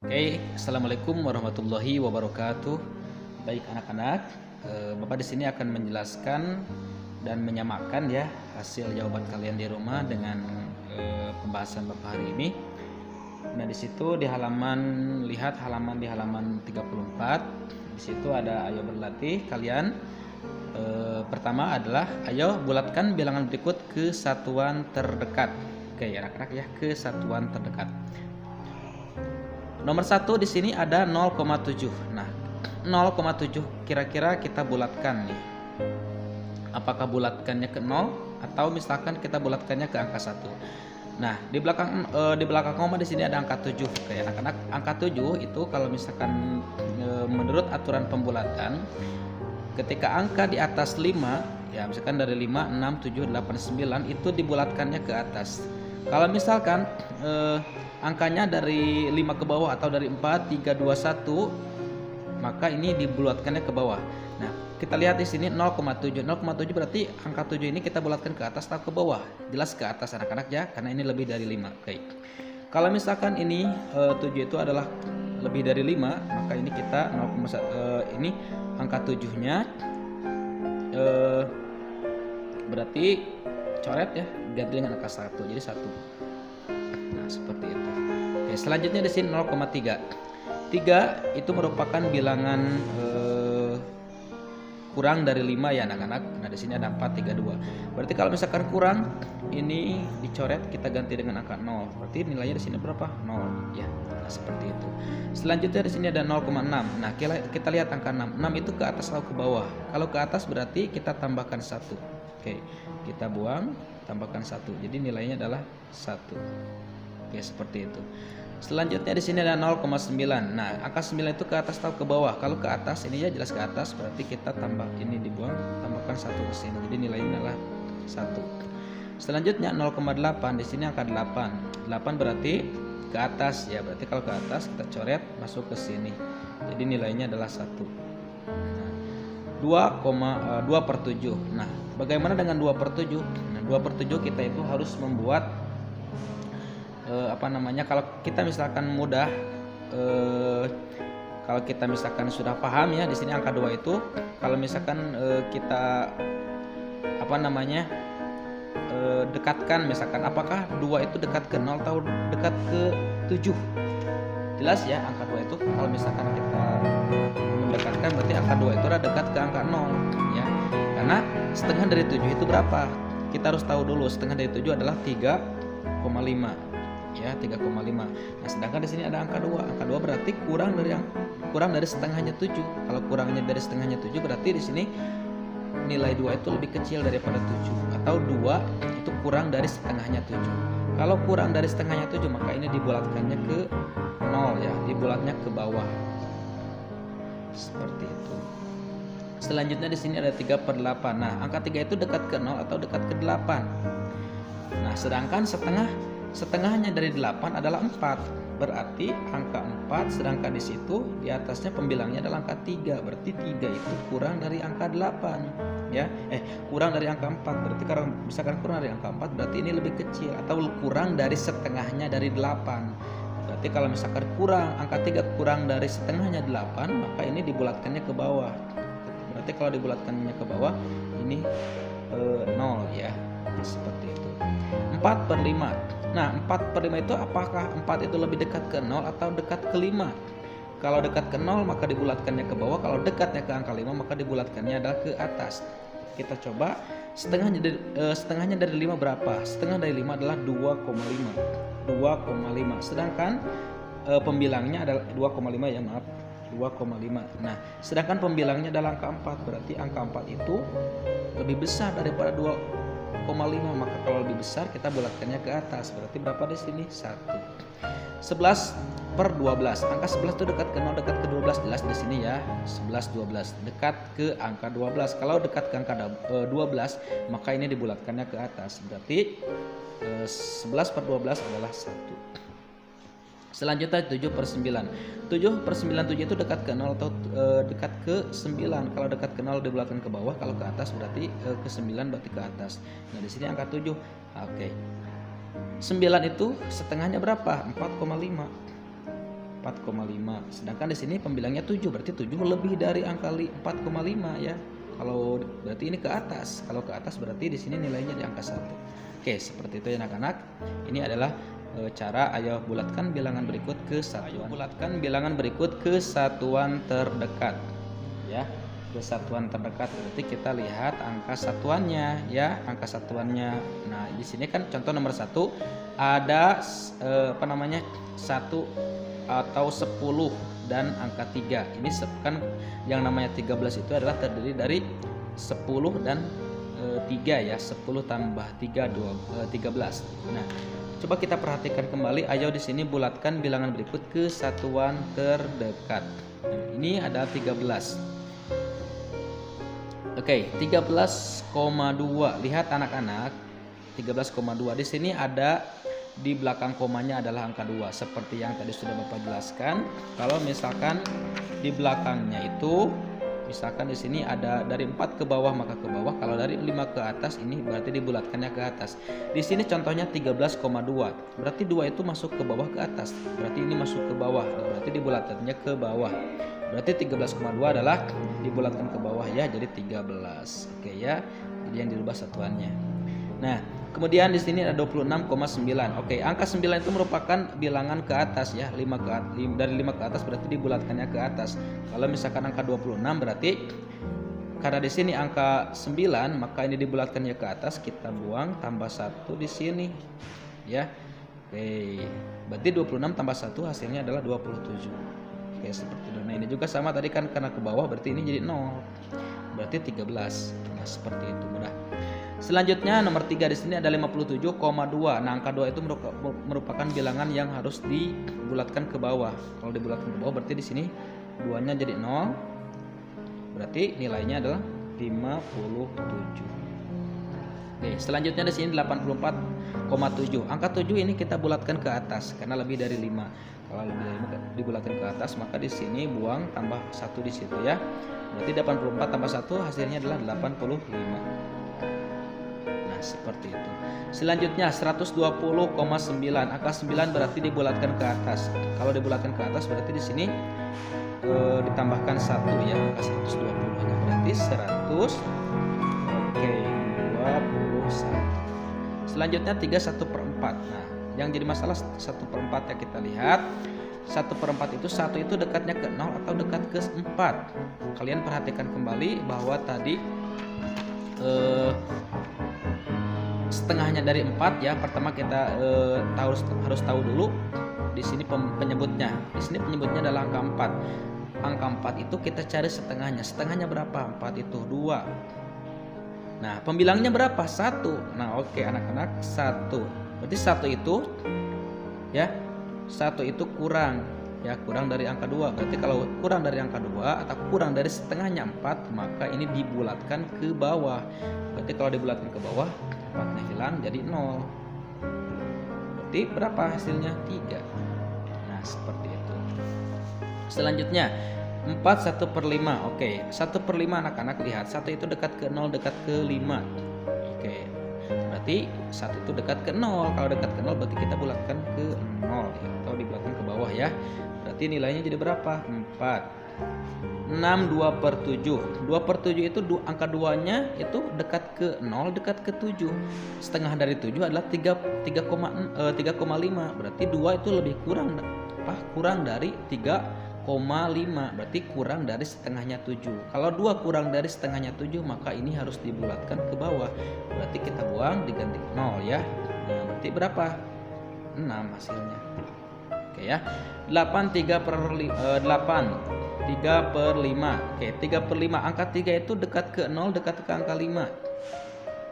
Oke, assalamualaikum warahmatullahi wabarakatuh. Baik anak-anak, Bapak di sini akan menjelaskan dan menyamakan ya hasil jawaban kalian di rumah dengan pembahasan Bapak hari ini. Nah, di situ di halaman di halaman 34. Di situ ada ayo berlatih kalian. Pertama adalah ayo bulatkan bilangan berikut ke satuan terdekat. Oke, anak-anak ya, ke satuan terdekat. Nomor 1 di sini ada 0,7. Nah, 0,7 kira-kira kita bulatkan nih. Apakah bulatkannya ke 0 atau misalkan kita bulatkannya ke angka 1. Nah, di belakang koma di sini ada angka 7. Oke, anak-anak, angka 7 itu kalau misalkan menurut aturan pembulatan ketika angka di atas 5, ya misalkan dari 5, 6, 7, 8, 9 itu dibulatkannya ke atas. Kalau misalkan angkanya dari 5 ke bawah atau dari 4, 3, 2, 1, maka ini dibulatkannya ke bawah. Nah, kita lihat di sini 0,7. 0,7 berarti angka 7 ini kita bulatkan ke atas atau ke bawah? Jelas ke atas anak-anak ya, karena ini lebih dari 5. Oke. Kalau misalkan ini 7 itu adalah lebih dari 5, maka ini kita 0,1 ini angka 7-nya berarti coret ya, ganti dengan angka 1. Jadi 1. Nah, seperti itu. Oke, selanjutnya di sini 0,3. 3 itu merupakan bilangan kurang dari 5 ya anak-anak. Nah, di sini ada 4, 3, 2. Berarti kalau misalkan kurang ini dicoret, kita ganti dengan angka 0. Berarti nilainya di sini berapa? 0 ya. Nah, seperti itu. Selanjutnya di sini ada 0,6. Nah, kita lihat angka 6. 6 itu ke atas atau ke bawah? Kalau ke atas berarti kita tambahkan 1. Oke, kita buang, tambahkan 1. Jadi nilainya adalah 1. Oke, seperti itu. Selanjutnya di sini ada 0,9. Nah, angka 9 itu ke atas atau ke bawah? Kalau ke atas, ini ya jelas ke atas, berarti kita tambah ini dibuang, tambahkan 1 ke sini. Jadi nilainya adalah 1. Selanjutnya 0,8. Di sini angka 8. 8 berarti ke atas ya. Berarti kalau ke atas kita coret masuk ke sini. Jadi nilainya adalah 1. Nah, 2,2/7. Nah, bagaimana dengan 2/7? Nah, 2/7 kita itu harus membuat kalau kita misalkan mudah, kalau kita misalkan sudah paham ya di sini angka 2 itu kalau misalkan kita dekatkan, misalkan apakah 2 itu dekat ke 0 atau dekat ke 7. Jelas ya, angka 2 itu kalau misalkan kita mendekatkan berarti angka 2 itu adalah dekat ke angka 0 ya. Karena setengah dari 7 itu berapa? Kita harus tahu dulu, setengah dari 7 adalah 3,5 ya, 3,5. Nah, sedangkan di sini ada angka 2. Angka 2 berarti kurang dari setengahnya 7. Kalau kurangnya dari setengahnya 7 berarti di sini nilai 2 itu lebih kecil daripada 7, atau 2 itu kurang dari setengahnya 7. Kalau kurang dari setengahnya 7 maka ini dibulatkannya ke 0 ya, dibulatnya ke bawah. Seperti itu. Selanjutnya di sini ada 3/8. Nah, angka 3 itu dekat ke 0 atau dekat ke 8. Nah, sedangkan setengahnya dari 8 adalah 4. Berarti angka 4, sedangkan di situ di atasnya pembilangnya adalah angka 3. Berarti 3 itu kurang dari angka 8 ya. Kurang dari angka 4. Berarti kalau misalkan kurang dari angka 4 berarti ini lebih kecil atau kurang dari setengahnya dari 8. Berarti kalau misalkan angka 3 kurang dari setengahnya 8, maka ini dibulatkannya ke bawah. Berarti kalau dibulatkannya ke bawah ini 0 ya. Seperti itu. 4/5. Nah, 4/5 itu apakah 4 itu lebih dekat ke 0 atau dekat ke 5? Kalau dekat ke 0 maka dibulatkannya ke bawah, kalau dekatnya ke angka 5 maka dibulatkannya adalah ke atas. Kita coba setengahnya dari 5 berapa? Setengah dari 5 adalah 2,5. 2,5. Sedangkan pembilangnya adalah 2,5 ya, maaf. 2,5. Nah, sedangkan pembilangnya adalah angka 4, berarti angka 4 itu lebih besar daripada 2,5, maka kalau lebih besar kita bulatkannya ke atas. Berarti berapa di sini? 1. 11/12. Angka 11 itu dekat ke 0, dekat ke 12, jelas di sini ya. 11, 12 dekat ke angka 12. Kalau dekat ke angka 12, maka ini dibulatkannya ke atas. Berarti 11/12 adalah 1. Selanjutnya 7/9. 7/9 itu dekat ke 0 atau dekat ke 9. Kalau dekat ke 0 dibulatkan ke bawah, kalau ke atas berarti ke 9 berarti ke atas. Nah, di sini angka 7. Oke. 9 itu setengahnya berapa? 4,5. 4,5. Sedangkan di sini pembilangnya 7, berarti 7 lebih dari angka 4,5 ya. Kalau berarti ini ke atas. Kalau ke atas berarti di sini nilainya di angka 1. Oke, seperti itu ya anak-anak. Ini adalah cara ayo bulatkan bilangan berikut ke satuan. Ayo bulatkan bilangan berikut ke satuan terdekat. Ya, ke satuan terdekat. Berarti kita lihat angka satuannya ya, angka satuannya. Nah, di sini kan contoh nomor 1 ada 1 atau 10 dan angka 3. Ini kan yang namanya 13 itu adalah terdiri dari 10 dan 3 ya. 10 tambah 3 13. Nah, coba kita perhatikan kembali. Ayo di sini bulatkan bilangan berikut ke satuan terdekat. Nah, ini ada 13. Oke, 13,2. Lihat anak-anak, 13,2 di sini ada di belakang komanya adalah angka 2 seperti yang tadi sudah Bapak jelaskan. Kalau misalkan di belakangnya itu misalkan di sini ada dari 4 ke bawah maka ke bawah, kalau dari 5 ke atas ini berarti dibulatkannya ke atas. Di sini contohnya 13,2. Berarti 2 itu masuk ke bawah ke atas. Berarti ini masuk ke bawah, berarti dibulatkannya ke bawah. Berarti 13,2 adalah dibulatkan ke bawah ya, jadi 13. Oke ya. Jadi yang dirubah satuannya. Nah, kemudian di sini ada 26,9. Oke, angka 9 itu merupakan bilangan ke atas ya, dari 5 ke atas berarti dibulatkannya ke atas. Kalau misalkan angka 26 berarti karena di sini angka 9 maka ini dibulatkannya ke atas, kita buang tambah 1 di sini. Ya. Oke. Berarti 26 tambah 1 hasilnya adalah 27. Oke, seperti itu. Nah, ini juga sama tadi kan karena ke bawah berarti ini jadi 0. Berarti 13. Nah, seperti itu mudah. Selanjutnya nomor 3 di sini ada 57,2. Nah, angka 2 itu merupakan bilangan yang harus dibulatkan ke bawah. Kalau dibulatkan ke bawah berarti di sini 2-nya jadi 0. Berarti nilainya adalah 57. Oke, selanjutnya di sini 84,7. Angka 7 ini kita bulatkan ke atas karena lebih dari 5. Kalau lebih dari 5 dibulatkan ke atas, maka di sini buang tambah 1 di situ ya. Berarti 84 tambah 1 hasilnya adalah 85. Nah, seperti itu. Selanjutnya 120,9. Angka 9 berarti dibulatkan ke atas. Kalau dibulatkan ke atas berarti di sini ditambahkan 1 ya, angka 120-nya berarti 100. Oke, 21. Selanjutnya 3/1/4. Nah, yang jadi masalah 1/4 ya, kita lihat 1/4 itu 1 itu dekatnya ke 0 atau dekat ke 4. Kalian perhatikan kembali bahwa tadi setengahnya dari 4 ya. Pertama kita harus tahu dulu di sini penyebutnya. Di sini penyebutnya adalah angka 4. Angka 4 itu kita cari setengahnya. Setengahnya berapa? 4 itu 2. Nah, pembilangnya berapa? 1. Nah, oke anak-anak, 1. Berarti 1 itu ya, 1 itu kurang ya, kurang dari angka 2. Berarti kalau kurang dari angka 2 atau kurang dari setengahnya 4, maka ini dibulatkan ke bawah. Berarti kalau dibulatkan ke bawah, 4-nya hilang jadi 0. Berarti berapa hasilnya? 3. Nah, seperti itu. Selanjutnya 4/1/5. Oke, 1/5 anak-anak lihat. 1 itu dekat ke 0, dekat ke 5. Oke. Berarti 1 itu dekat ke 0. Kalau dekat ke 0 berarti kita bulatkan ke 0 ya, atau dibulatkan ke bawah ya. Berarti nilainya jadi berapa? 4. 6 2/7. 2/7 itu angka 2-nya itu dekat ke 0, dekat ke 7. Setengah dari 7 adalah 3,5. Berarti 2 itu lebih kurang dari 3,5. Berarti kurang dari setengahnya 7. Kalau 2 kurang dari setengahnya 7, maka ini harus dibulatkan ke bawah. Berarti kita buang diganti 0 ya. Nah, berarti berapa? 6 hasilnya. Oke ya. 8 3/5. Oke, 3/5. Angka 3 itu dekat ke 0, dekat ke angka 5.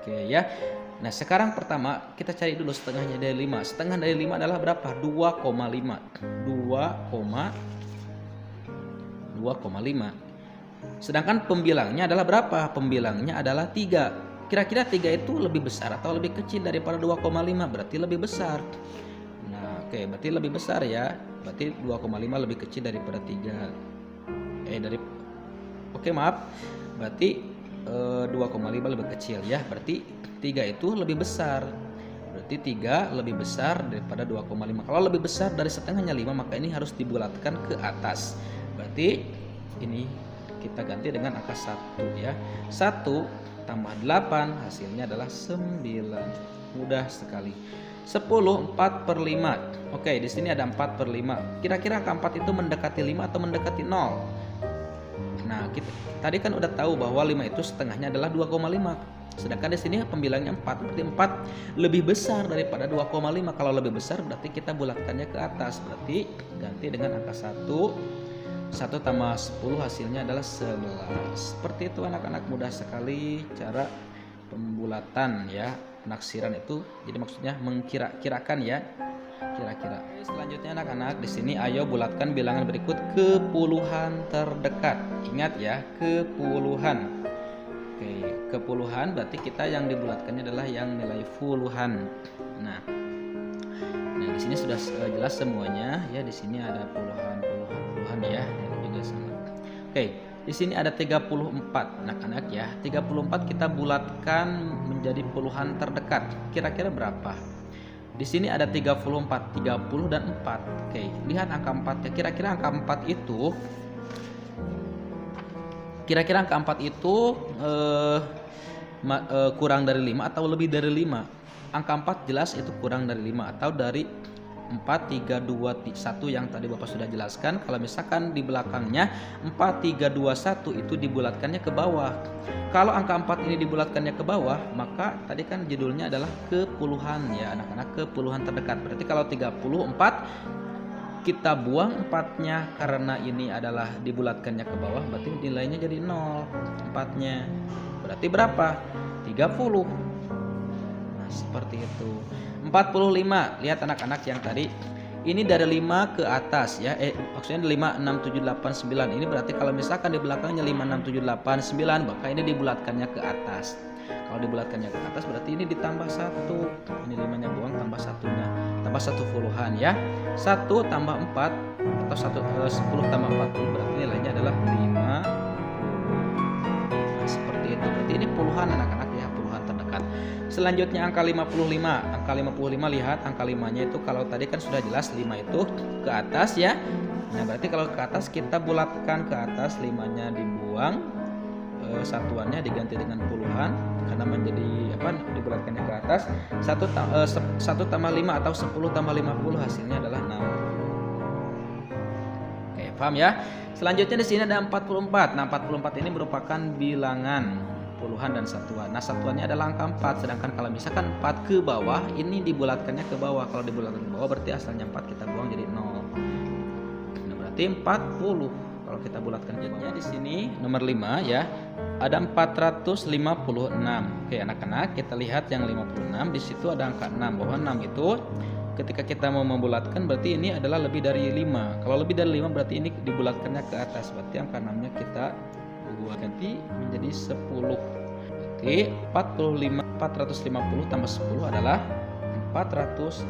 Oke ya. Nah, sekarang pertama kita cari dulu setengahnya dari 5. Setengah dari 5 adalah berapa? 2,5. 2,5. Sedangkan pembilangnya adalah berapa? Pembilangnya adalah 3. Kira-kira 3 itu lebih besar atau lebih kecil daripada 2,5? Berarti lebih besar. Nah, oke, berarti lebih besar ya. Berarti 2,5 lebih kecil daripada 3. Berarti 2,5 lebih kecil ya. Berarti 3 itu lebih besar. Berarti 3 lebih besar daripada 2,5. Kalau lebih besar dari setengahnya 5, maka ini harus dibulatkan ke atas. Berarti ini kita ganti dengan angka 1 ya. 1 tambah 8 hasilnya adalah 9. Mudah sekali. 10 4/5. Oke, di sini ada 4/5. Kira-kira angka 4 itu mendekati 5 atau mendekati 0? Nah, tadi kan udah tahu bahwa 5 itu setengahnya adalah 2,5. Sedangkan di sini pembilangnya 4. Berarti 4 lebih besar daripada 2,5. Kalau lebih besar berarti kita bulatkannya ke atas. Berarti ganti dengan angka 1. 1 tambah 10 hasilnya adalah 11. Seperti itu anak-anak, mudah sekali cara pembulatan ya. Penaksiran itu jadi maksudnya mengkira-kirakan ya. Kira-kira. Selanjutnya anak-anak, di sini ayo bulatkan bilangan berikut ke puluhan terdekat. Ingat ya, ke puluhan. Oke, ke puluhan berarti kita yang dibulatkannya adalah yang nilai puluhan. Nah, di sini sudah jelas semuanya ya. Di sini ada puluhan ya. Ini juga sama. Oke, di sini ada 34 anak-anak ya. 34 kita bulatkan menjadi puluhan terdekat. Kira-kira berapa? Di sini ada 34, 30 dan 4. Oke, lihat angka 4 ya. Kira-kira angka 4 itu kurang dari 5 atau lebih dari 5. Angka 4 jelas itu kurang dari 5 atau dari 4, 3, 2, 1 yang tadi Bapak sudah jelaskan. Kalau misalkan di belakangnya 4, 3, 2, 1 itu dibulatkannya ke bawah. Kalau angka 4 ini dibulatkannya ke bawah, maka tadi kan judulnya adalah kepuluhan ya anak-anak, kepuluhan terdekat. Berarti kalau 34 kita buang 4-nya karena ini adalah dibulatkannya ke bawah, berarti nilainya jadi 0 4-nya. Berarti berapa? 30. Nah, seperti itu. 45. Lihat anak-anak yang tadi ini dari 5 ke atas ya. Maksudnya 5, 6, 7, 8, 9. Ini berarti kalau misalkan di belakangnya 5, 6, 7, 8, 9, maka ini dibulatkannya ke atas. Kalau dibulatkannya ke atas berarti ini ditambah 1. Ini 5-nya buang, tambah 1-nya. Tambah 1 puluhan ya. 1 tambah 4 atau 10 tambah 40 berarti nilainya adalah 50. Nah, seperti itu. Berarti ini puluhan anak-anak ya, puluhan terdekat. Selanjutnya angka 55. Angka 55, lihat angka 5-nya itu kalau tadi kan sudah jelas 5 itu ke atas ya. Nah, berarti kalau ke atas kita bulatkan ke atas, 5-nya dibuang, satuannya diganti dengan puluhan karena menjadi dibulatkannya ke atas. 1 tambah 5 atau 10 tambah 50 hasilnya adalah 60. Oke, paham ya? Selanjutnya di sini ada 44. Nah, 44 ini merupakan bilangan puluhan dan satuan. Nah, satuannya adalah angka 4. Sedangkan kalau misalkan 4 ke bawah, ini dibulatkannya ke bawah. Kalau dibulatkan ke bawah berarti asalnya 4 kita buang jadi 0. Nah, berarti 40. Kalau kita bulatkan jadinya di sini nomor 5 ya. Ada 456. Oke, anak-anak, kita lihat yang 56 di situ ada angka 6. Bahwa 6 itu ketika kita mau membulatkan berarti ini adalah lebih dari 5. Kalau lebih dari 5 berarti ini dibulatkannya ke atas. Berarti angka 6-nya kita ganti menjadi 10. Berarti 450 tambah 10 adalah 460.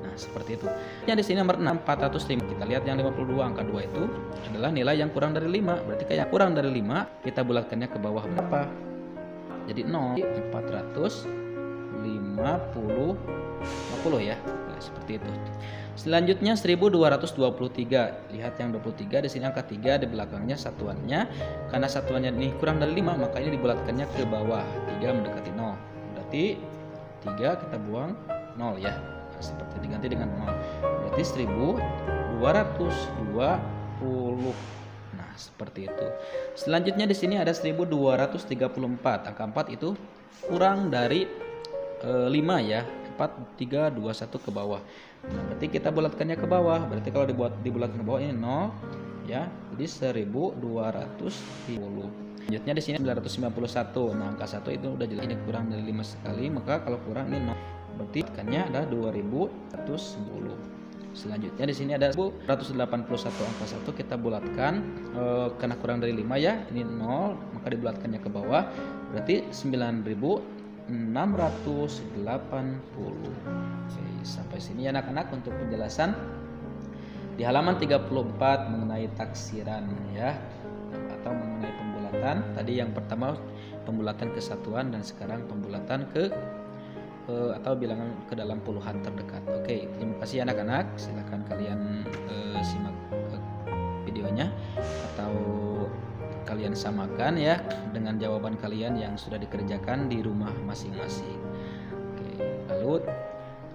Nah, seperti itu. Yang di sini nomor 6 405. Kita lihat yang 52 angka 2 itu adalah nilai yang kurang dari 5. Berarti kayak kurang dari 5 kita bulatkannya ke bawah berapa? Jadi 0. 450 ya. Nah, seperti itu. Selanjutnya 1223. Lihat yang 23 di sini angka 3 di belakangnya satuannya. Karena satuannya ini kurang dari 5 maka ini dibulatkannya ke bawah. 3 mendekati 0. Berarti 3 kita buang 0 ya. Nah, seperti diganti dengan 0. Berarti 1220. Nah, seperti itu. Selanjutnya di sini ada 1234. Angka 4 itu kurang dari 5 ya. 4, 3, 2, 1 ke bawah. Nah, berarti kita bulatkannya ke bawah. Berarti kalau dibulatkan ke bawah ini 0 ya. Jadi 1220. Selanjutnya di sini 991. Nah, angka 1 itu udah jelas ini kurang dari 5 sekali, maka kalau kurang ini 0. Berarti kan-nya ada 2110. Selanjutnya di sini ada 181. Angka 1 kita bulatkan karena kurang dari 5 ya. Ini 0, maka dibulatkannya ke bawah. Berarti 9680. Oke, sampai sini ya anak-anak untuk penjelasan di halaman 34 mengenai taksiran ya, atau mengenai pembulatan. Tadi yang pertama pembulatan kesatuan dan sekarang pembulatan ke atau bilangan ke dalam puluhan terdekat. Oke, terima kasih anak-anak. Silakan kalian simak videonya atau kalian samakan ya dengan jawaban kalian yang sudah dikerjakan di rumah masing-masing. Oke, lalu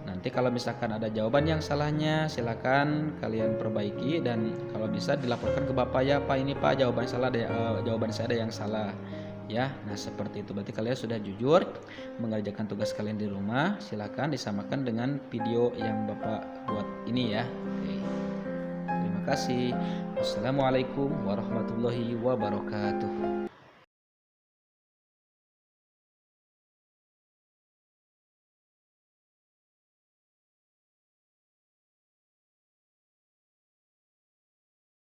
nanti kalau misalkan ada jawaban yang salahnya, silakan kalian perbaiki dan kalau bisa dilaporkan ke Bapak ya, Pak ini Pak jawaban salah jawaban saya ada yang salah. Ya, nah seperti itu berarti kalian sudah jujur mengerjakan tugas kalian di rumah. Silakan disamakan dengan video yang Bapak buat ini ya. Oke. Terima kasih. Wassalamualaikum warahmatullahi wabarakatuh.